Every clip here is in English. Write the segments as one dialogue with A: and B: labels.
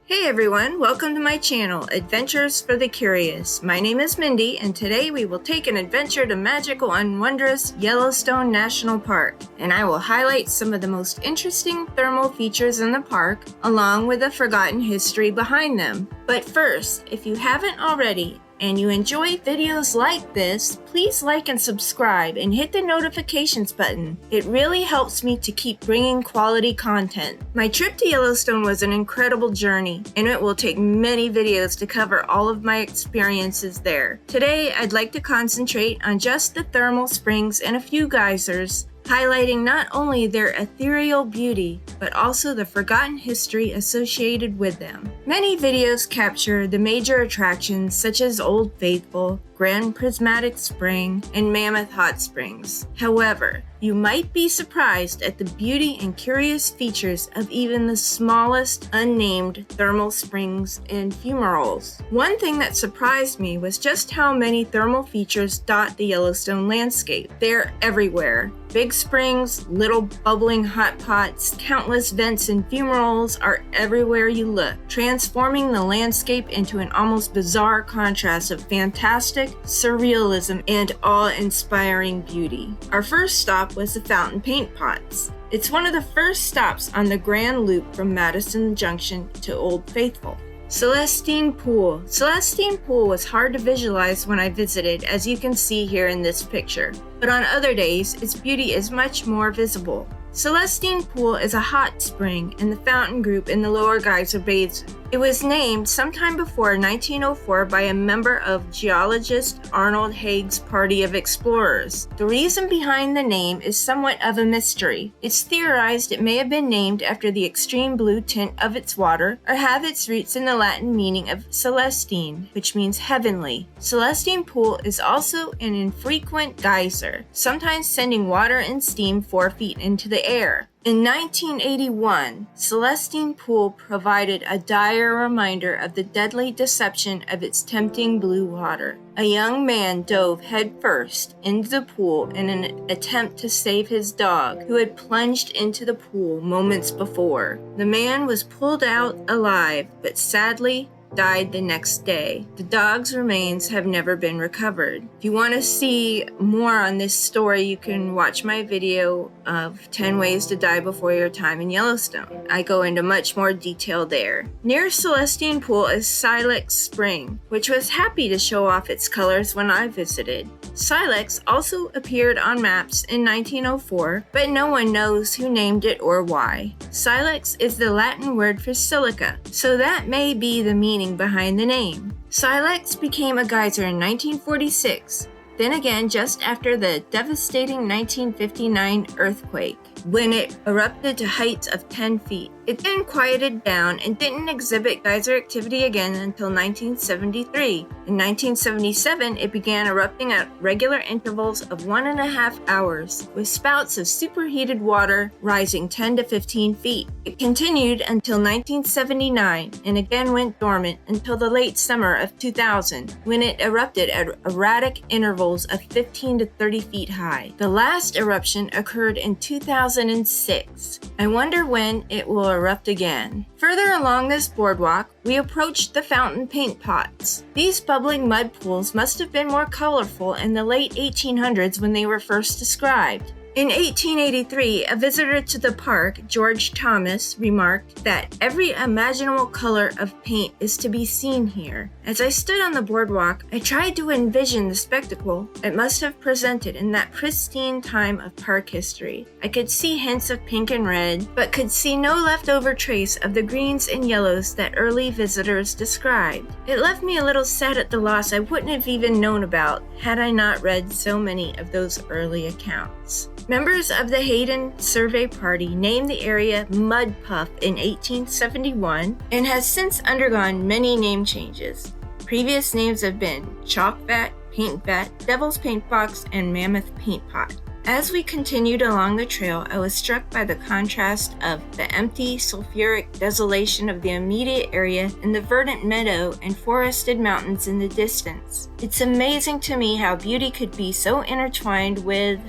A: Hey everyone, welcome to my channel, Adventures for the Curious. My name is Mindy, and today we will take an adventure to magical and wondrous Yellowstone National Park. And I will highlight some of the most interesting thermal features in the park, along with the forgotten history behind them. But first, if you haven't already, and you enjoy videos like this, please like and subscribe and hit the notifications button. It really helps me to keep bringing quality content. My trip to Yellowstone was an incredible journey, and it will take many videos to cover all of my experiences there. Today, I'd like to concentrate on just the thermal springs and a few geysers, highlighting not only their ethereal beauty, but also the forgotten history associated with them. Many videos capture the major attractions such as Old Faithful, Grand Prismatic Spring, and Mammoth Hot Springs. However, you might be surprised at the beauty and curious features of even the smallest unnamed thermal springs and fumaroles. One thing that surprised me was just how many thermal features dot the Yellowstone landscape. They're everywhere. Big springs, little bubbling hot pots, countless vents and fumaroles are everywhere you look, transforming the landscape into an almost bizarre contrast of fantastic, surrealism, and awe-inspiring beauty. Our first stop was the fountain paint pots. It's one of the first stops on the Grand Loop from Madison Junction to Old Faithful. Celestine Pool. Celestine Pool was hard to visualize when I visited, as you can see here in this picture, but on other days, its beauty is much more visible. Celestine Pool is a hot spring in the fountain group in the Lower Geyser Basin. It was named sometime before 1904 by a member of geologist Arnold Haig's party of explorers. The reason behind the name is somewhat of a mystery. It's theorized it may have been named after the extreme blue tint of its water, or have its roots in the Latin meaning of celestine, which means heavenly. Celestine Pool is also an infrequent geyser, sometimes sending water and steam 4 feet into the air. In 1981, Celestine Pool provided a dire reminder of the deadly deception of its tempting blue water. A young man dove headfirst into the pool in an attempt to save his dog, who had plunged into the pool moments before. The man was pulled out alive, but sadly died the next day. The dog's remains have never been recovered. If you want to see more on this story, you can watch my video of 10 ways to die before your time in Yellowstone. I go into much more detail there. Near Celestine Pool is Silex Spring, which was happy to show off its colors when I visited. Silex also appeared on maps in 1904, but no one knows who named it or why. Silex is the Latin word for silica, so that may be the meaning behind the name. Silex became a geyser in 1946, then again just after the devastating 1959 earthquake, when it erupted to heights of 10 feet. It then quieted down and didn't exhibit geyser activity again until 1973. In 1977, it began erupting at regular intervals of 1.5 hours, with spouts of superheated water rising 10 to 15 feet. It continued until 1979 and again went dormant until the late summer of 2000, when it erupted at erratic intervals of 15 to 30 feet high. The last eruption occurred in 2006. I wonder when it will erupt again. Further along this boardwalk, we approached the fountain paint pots. These bubbling mud pools must have been more colorful in the late 1800s when they were first described. In 1883, a visitor to the park, George Thomas, remarked that every imaginable color of paint is to be seen here. As I stood on the boardwalk, I tried to envision the spectacle it must have presented in that pristine time of park history. I could see hints of pink and red, but could see no leftover trace of the greens and yellows that early visitors described. It left me a little sad at the loss I wouldn't have even known about had I not read so many of those early accounts. Members of the Hayden Survey Party named the area Mud Puff in 1871 and has since undergone many name changes. Previous names have been Chalk Vat, Paint Vat, Devil's Paint Box, and Mammoth Paint Pot. As we continued along the trail, I was struck by the contrast of the empty, sulfuric desolation of the immediate area and the verdant meadow and forested mountains in the distance. It's amazing to me how beauty could be so intertwined with,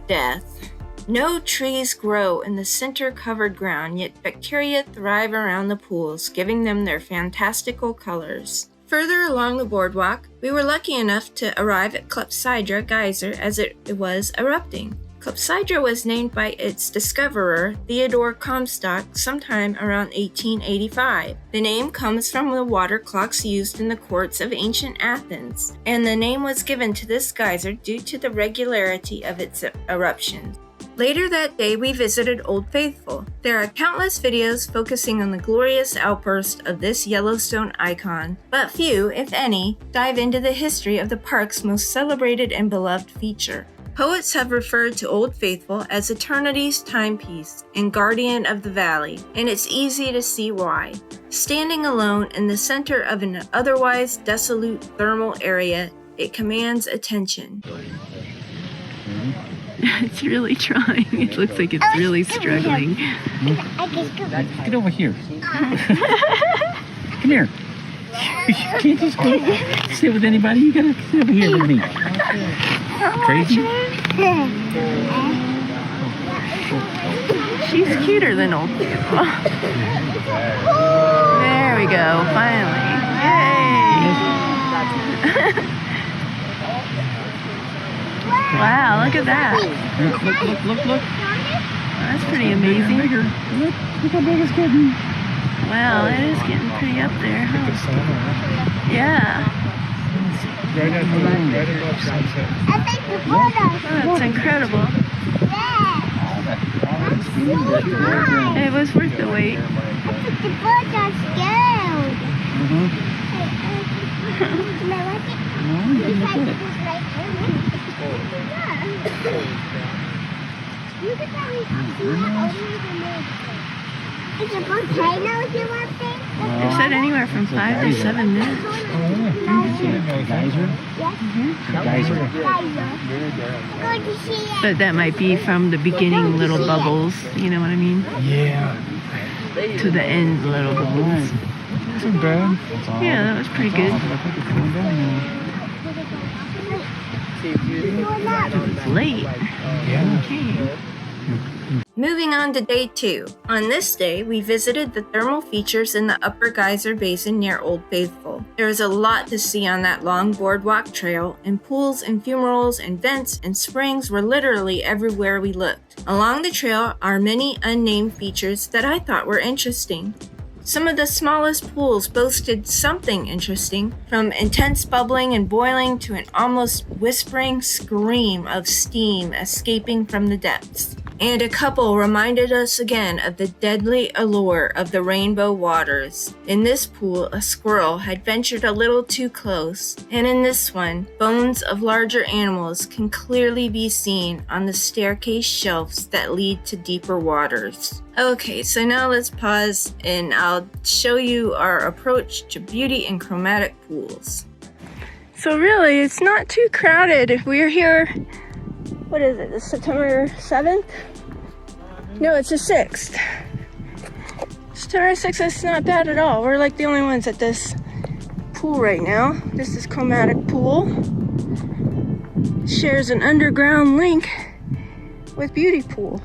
A: death. No trees grow in the center-covered ground, yet bacteria thrive around the pools, giving them their fantastical colors. Further along the boardwalk, we were lucky enough to arrive at Clepsydra Geyser as it was erupting. Clepsydra was named by its discoverer, Theodore Comstock, sometime around 1885. The name comes from the water clocks used in the courts of ancient Athens, and the name was given to this geyser due to the regularity of its eruptions. Later that day, we visited Old Faithful. There are countless videos focusing on the glorious outburst of this Yellowstone icon, but few, if any, dive into the history of the park's most celebrated and beloved feature. Poets have referred to Old Faithful as eternity's timepiece and guardian of the valley, and it's easy to see why. Standing alone in the center of an otherwise desolate thermal area, it commands attention.
B: It's really trying. It looks like it's really struggling.
C: Get over here. Come here. You can't just go sit with anybody. You gotta sit over here with me. Crazy?
B: She's cuter than Old Faithful. There we go, finally. Yay! Wow, look at that.
C: Look.
B: That's pretty amazing.
C: Bigger. Look how big it's getting.
B: Wow, it is getting pretty up there, huh? Yeah.
D: Right above sunset.
B: Oh, that's incredible. It was worth the wait.
E: The birds are scared. It's a volcano here up there?
B: They said anywhere from 5 to 7 minutes.
C: Geyser? Geyser.
E: Going to see it.
B: But that might be from the beginning little bubbles, you know what I mean?
D: Yeah.
B: To the end little bubbles.
D: Isn't bad.
B: Yeah, that was pretty good.
C: I think it's going down now.
B: It's late.
D: Yeah.
B: Okay.
A: Moving on to day 2. On this day, we visited the thermal features in the Upper Geyser Basin near Old Faithful. There was a lot to see on that long boardwalk trail, and pools and fumaroles and vents and springs were literally everywhere we looked. Along the trail are many unnamed features that I thought were interesting. Some of the smallest pools boasted something interesting, from intense bubbling and boiling to an almost whispering scream of steam escaping from the depths. And a couple reminded us again of the deadly allure of the rainbow waters. In this pool, a squirrel had ventured a little too close, and in this one, bones of larger animals can clearly be seen on the staircase shelves that lead to deeper waters. Okay, so now let's pause and I'll show you our approach to beauty and chromatic pools. So really, it's not too crowded. We're here, what is it, September 7th? No, it's the 6th. September 6th, it's not bad at all. We're like the only ones at this pool right now. This is Chromatic Pool. Shares an underground link with Beauty Pool.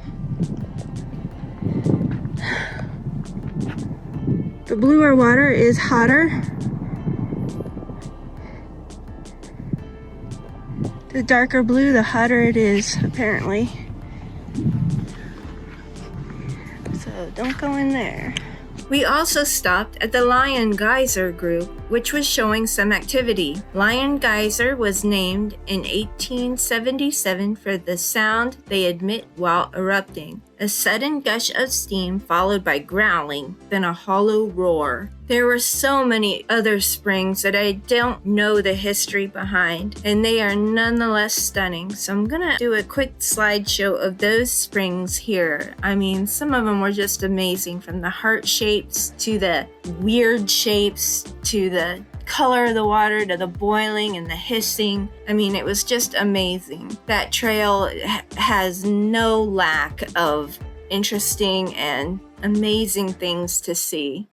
A: The bluer water is hotter. The darker blue, the hotter it is, apparently. So don't go in there. We also stopped at the Lion Geyser group, which was showing some activity. Lion Geyser was named in 1877 for the sound they emit while erupting. A sudden gush of steam followed by growling, then a hollow roar. There were so many other springs that I don't know the history behind, and they are nonetheless stunning. So I'm gonna do a quick slideshow of those springs here. I mean, some of them were just amazing, from the heart shapes to the weird shapes to the color of the water to the boiling and the hissing. I mean, it was just amazing. That trail has no lack of interesting and amazing things to see.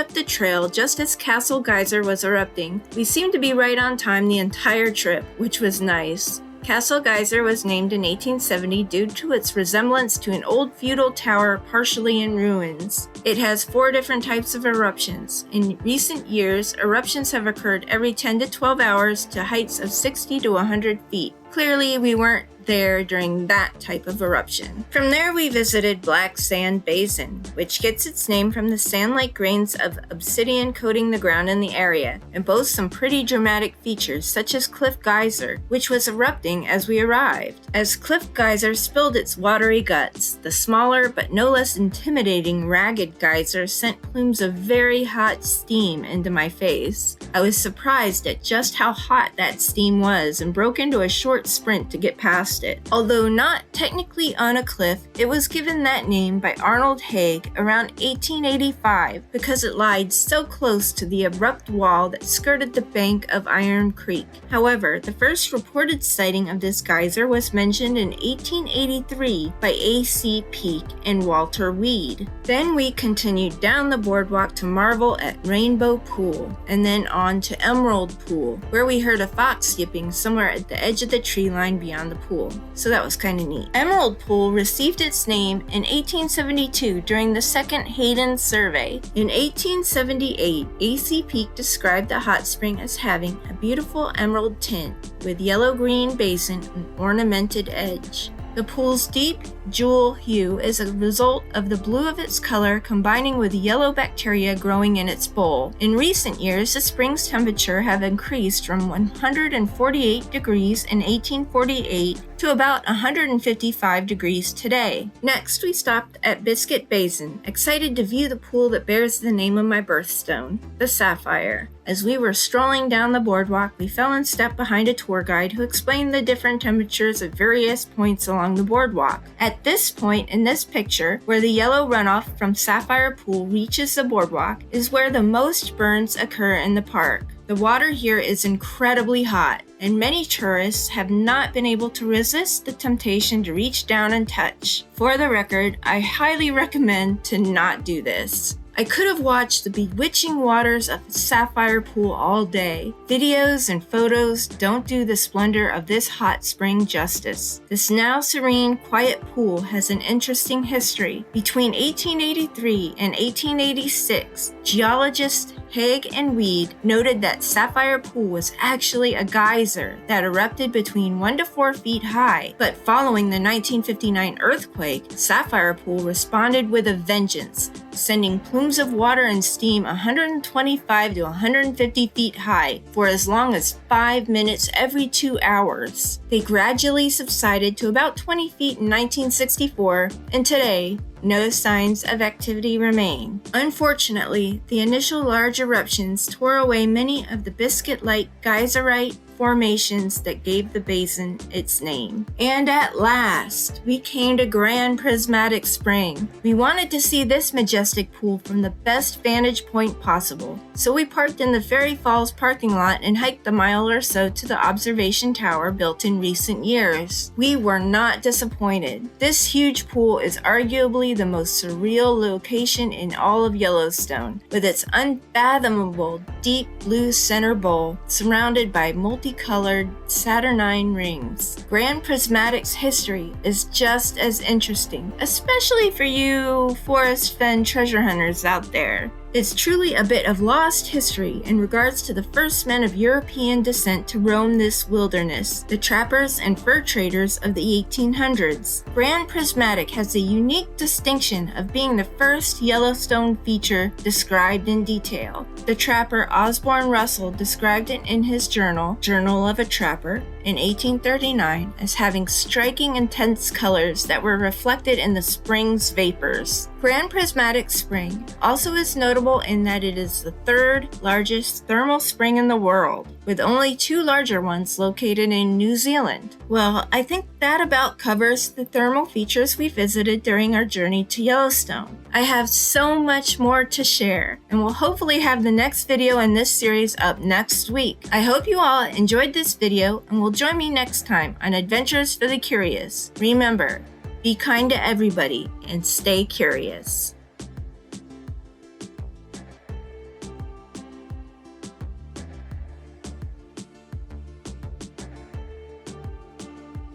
A: up the trail just as Castle Geyser was erupting. We seemed to be right on time the entire trip, which was nice. Castle Geyser was named in 1870 due to its resemblance to an old feudal tower partially in ruins. It has 4 different types of eruptions. In recent years, eruptions have occurred every 10 to 12 hours to heights of 60 to 100 feet. Clearly, we weren't there during that type of eruption. From there, we visited Black Sand Basin, which gets its name from the sand-like grains of obsidian coating the ground in the area, and boasts some pretty dramatic features such as Cliff Geyser, which was erupting as we arrived. As Cliff Geyser spilled its watery guts, the smaller but no less intimidating Ragged Geyser sent plumes of very hot steam into my face. I was surprised at just how hot that steam was and broke into a short sprint to get past it. Although not technically on a cliff, it was given that name by Arnold Haig around 1885 because it lied so close to the abrupt wall that skirted the bank of Iron Creek. However, the first reported sighting of this geyser was mentioned in 1883 by A.C. Peak and Walter Weed. Then we continued down the boardwalk to marvel at Rainbow Pool, and then on to Emerald Pool, where we heard a fox yipping somewhere at the edge of the tree line beyond the pool. So that was kind of neat. Emerald Pool received its name in 1872 during the second Hayden survey. In 1878, A.C. Peak described the hot spring as having a beautiful emerald tint with yellow-green basin and ornamented edge. The pool's deep jewel hue is a result of the blue of its color combining with yellow bacteria growing in its bowl. In recent years, the spring's temperature have increased from 148 degrees in 1848 to about 155 degrees today. Next, we stopped at Biscuit Basin, excited to view the pool that bears the name of my birthstone, the Sapphire. As we were strolling down the boardwalk, we fell in step behind a tour guide who explained the different temperatures at various points along the boardwalk. At this point in this picture, where the yellow runoff from Sapphire Pool reaches the boardwalk, is where the most burns occur in the park. The water here is incredibly hot, and many tourists have not been able to resist the temptation to reach down and touch. For the record, I highly recommend to not do this. I could have watched the bewitching waters of the Sapphire Pool all day. Videos and photos don't do the splendor of this hot spring justice. This now serene, quiet pool has an interesting history. Between 1883 and 1886, geologists Haig and Weed noted that Sapphire Pool was actually a geyser that erupted between 1 to 4 feet high, but following the 1959 earthquake, Sapphire Pool responded with a vengeance, sending plumes of water and steam 125 to 150 feet high for as long as 5 minutes every 2 hours. They gradually subsided to about 20 feet in 1964, and today, no signs of activity remain. Unfortunately, the initial large eruptions tore away many of the biscuit-like geyserite formations that gave the basin its name. And at last, we came to Grand Prismatic Spring. We wanted to see this majestic pool from the best vantage point possible, so we parked in the Fairy Falls parking lot and hiked a mile or so to the observation tower built in recent years. We were not disappointed. This huge pool is arguably the most surreal location in all of Yellowstone, with its unfathomable deep blue center bowl surrounded by multicolored Saturnine rings. Grand Prismatic's history is just as interesting, especially for you Forest Fen treasure hunters out there. It's truly a bit of lost history in regards to the first men of European descent to roam this wilderness, the trappers and fur traders of the 1800s. Grand Prismatic has the unique distinction of being the first Yellowstone feature described in detail. The trapper Osborne Russell described it in his journal, Journal of a Trapper, in 1839 as having striking intense colors that were reflected in the spring's vapors. Grand Prismatic Spring also is notable in that it is the 3rd largest thermal spring in the world, with only 2 larger ones located in New Zealand. Well, I think that about covers the thermal features we visited during our journey to Yellowstone. I have so much more to share, and will hopefully have the next video in this series up next week. I hope you all enjoyed this video and will join me next time on Adventures for the Curious. Remember, be kind to everybody and stay curious.